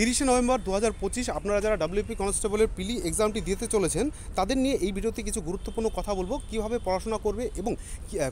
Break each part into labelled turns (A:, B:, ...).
A: 30শে November 2025 আপনারা যারা WP কনস্টেবলের প্রিলি এক্সামটি দিতে চলেছেন তাদের নিয়ে এই ভিডিওতে কিছু গুরুত্বপূর্ণ কথা বলবো, কিভাবে পড়াশোনা করবে এবং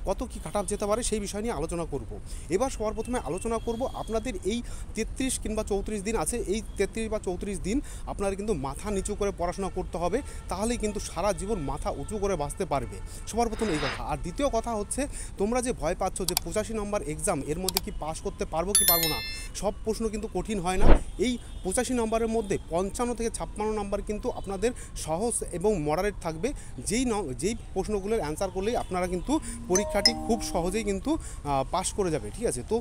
A: কত কি কাট অফ যেতে পারে সেই বিষয় নিয়ে আলোচনা করব। এবার সবার প্রথমে আলোচনা করব আপনাদের এই 33 কিংবা 34 দিন আছে, এই 33 বা 34 দিন আপনারা কিন্তু মাথা নিচু করে পড়াশোনা করতে হবে, তাহলেই কিন্তু সারা জীবন মাথা উঁচু করে বাঁচতে পারবে। সবার প্রথম এই কথা। আর দ্বিতীয় কথা হচ্ছে, তোমরা যে ভয় পাচ্ছ যে 85 নম্বর এক্সাম, এর মধ্যে কি পাস করতে পারবো কি পারবো না, সব প্রশ্ন কিন্তু কঠিন হয় না। এই 85 নম্বরের মধ্যে 55 থেকে 56 নম্বর কিন্তু আপনাদের সহজ এবং মডারেট থাকবে, যেই প্রশ্নগুলোর অ্যান্সার করলেই আপনারা কিন্তু পরীক্ষাটি খুব সহজেই কিন্তু পাস করে যাবে। ঠিক আছে, তো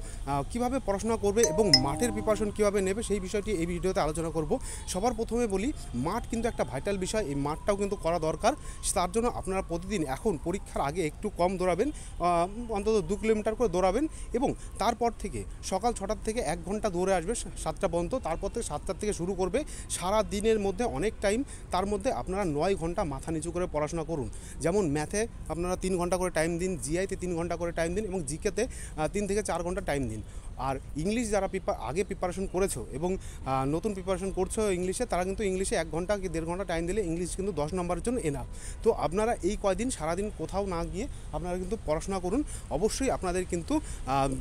A: কিভাবে পড়াশোনা করবে এবং মাঠের প্রিপারেশন কীভাবে নেবে সেই বিষয়টি এই ভিডিওতে আলোচনা করব। সবার প্রথমে বলি, মাঠ কিন্তু একটা ভাইটাল বিষয়, এই মাঠটাও কিন্তু করা দরকার। তার জন্য আপনারা প্রতিদিন এখন পরীক্ষার আগে একটু কম দৌড়াবেন, অন্তত 2 কিলোমিটার করে দৌড়াবেন, এবং তারপর থেকে সকাল 6টার থেকে 1 ঘন্টা দৌড়ে আসবে 7টা পর্যন্ত। তারপর থেকে 7টার থেকে শুরু করবে, সারা দিনের মধ্যে অনেক টাইম, তার মধ্যে আপনারা 9 ঘন্টা মাথা নিচু করে পড়াশোনা করুন। যেমন ম্যাথে আপনারা 3 ঘন্টা করে টাইম দিন, জিআইতে 3 ঘন্টা করে টাইম দিন, এবং জিকেতে 3 থেকে 4 ঘন্টা টাইম দিন। আর ইংলিশ যারা আগে প্রিপারেশন করেছো এবং নতুন প্রিপারেশন করছো ইংলিশে, তারা কিন্তু ইংলিশে 1 ঘন্টা কি 1.5 ঘন্টা টাইম দিলে ইংলিশ কিন্তু 10 নম্বরের জন্য এনাফ। তো আপনারা এই কয়দিন সারাদিন কোথাও না গিয়ে আপনারা কিন্তু পড়াশোনা করুন। অবশ্যই আপনাদের কিন্তু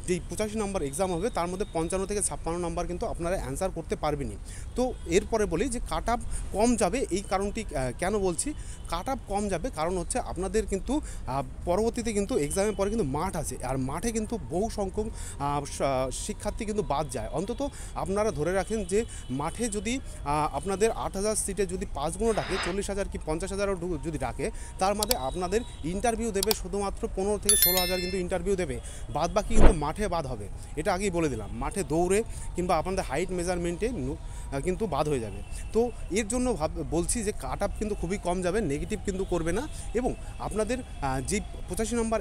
A: যেই 85 নম্বর এক্সাম হবে তার মধ্যে 55 থেকে 56 নম্বর কিন্তু আপনারা অ্যান্সার করতে পারবেনই। তো এরপরে বলি যে কাট অফ কম যাবে, এই কারণটি কেন বলছি কাট অফ কম যাবে, কারণ হচ্ছে আপনাদের কিন্তু পরবর্তীতে কিন্তু এক্সামের পরে কিন্তু মাঠ আছে, আর মাঠে কিন্তু বহু সংখ্যক শিক্ষার্থী কিন্তু বাদ যায়। অন্তত আপনারা ধরে রাখেন যে মাঠে যদি আপনাদের 8000 সিটে যদি 5 গুণও ডাকে, 40,000 কি 50,000ও যদি ডাকে, তার মধ্যে আপনাদের ইন্টারভিউ দেবে শুধুমাত্র 15 থেকে 16,000 কিন্তু ইন্টারভিউ দেবে, বাদ বাকি কিন্তু মাঠে বাদ হবে। এটা আগেই বলে দিলাম, মাঠে দৌড়ে কিংবা আপনাদের হাইট মেজারমেন্টে কিন্তু বাদ হয়ে যাবে। তো এর জন্য বলছি যে কাট অফ কিন্তু খুবই কম যাবে, নেগেটিভ কিন্তু করবে না। এবং আপনাদের যেই 85 নম্বর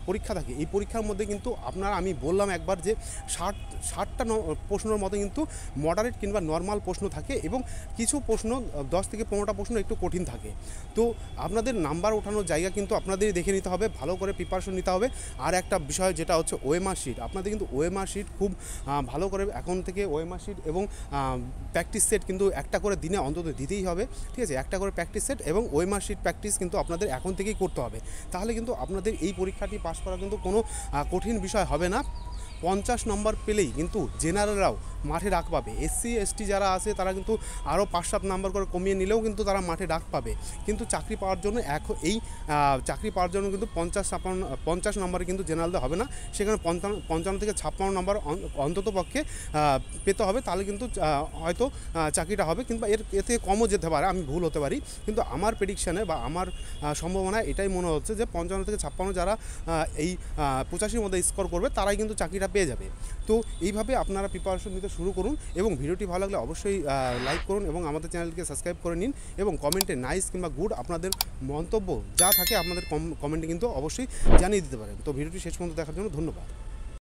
A: পরীক্ষা থাকে, এই পরীক্ষার মধ্যে কিন্তু আপনারা, আমি বললাম একবার যে 60টা প্রশ্নের মতো কিন্তু মডারেট কিংবা নর্মাল প্রশ্ন থাকে, এবং কিছু প্রশ্ন 10 থেকে 15টা প্রশ্ন একটু কঠিন থাকে। তো আপনাদের নাম্বার ওঠানোর জায়গা কিন্তু আপনাদেরই দেখে নিতে হবে, ভালো করে প্রিপারেশন নিতে হবে। আর একটা বিষয় যেটা হচ্ছে ওএমআর শিট, আপনাদের কিন্তু ওএমআর শিট খুব ভালো করে এখন থেকে ওএমআর শিট এবং প্র্যাকটিস সেট কিন্তু একটা করে দিনে অন্তত দিতেই হবে। ঠিক আছে, একটা করে প্র্যাকটিস সেট এবং ওএমআর শিট প্র্যাকটিস কিন্তু আপনাদের এখন থেকেই করতে হবে, তাহলে কিন্তু আপনাদের এই পরীক্ষাটি পাস করা কিন্তু কোনো কঠিন বিষয় হবে না। 50 নম্বর পেলেই কিন্তু জেনারেলরাও মাঠে ডাক পাবে। এসসি এসটি যারা আছে তারা কিন্তু আরও 5-7 নম্বর করে কমিয়ে নিলেও কিন্তু তারা মাঠে ডাক পাবে, কিন্তু চাকরি পাওয়ার জন্য এই চাকরি পাওয়ার জন্য কিন্তু 50 নম্বরে কিন্তু জেনারেলদের হবে না, সেখানে 55 থেকে 56 নম্বর অন্তত পক্ষে পেতে হবে, তাহলে কিন্তু হয়তো চাকরিটা হবে, কিংবা এর থেকে কমও যেতে পারে, আমি ভুল হতে পারি, কিন্তু আমার প্রেডিকশানে বা আমার সম্ভাবনায় এটাই মনে হচ্ছে যে 55 থেকে 56 যারা এই 85-র মধ্যে স্কোর করবে তারাই কিন্তু চাকরিটা পেয়ে যাবে। তো এইভাবে আপনারা প্রিপারেশন নিতে শুরু করুন, এবং ভিডিওটি ভালো লাগলে অবশ্যই লাইক করুন এবং আমাদের চ্যানেলকে সাবস্ক্রাইব করে নিন, এবং কমেন্টে নাইস কিংবা গুড আপনাদের মন্তব্য যা থাকে আপনাদের কমেন্টে কিন্তু অবশ্যই জানিয়ে দিতে পারেন। তো ভিডিওটি শেষ পর্যন্ত দেখার জন্য ধন্যবাদ।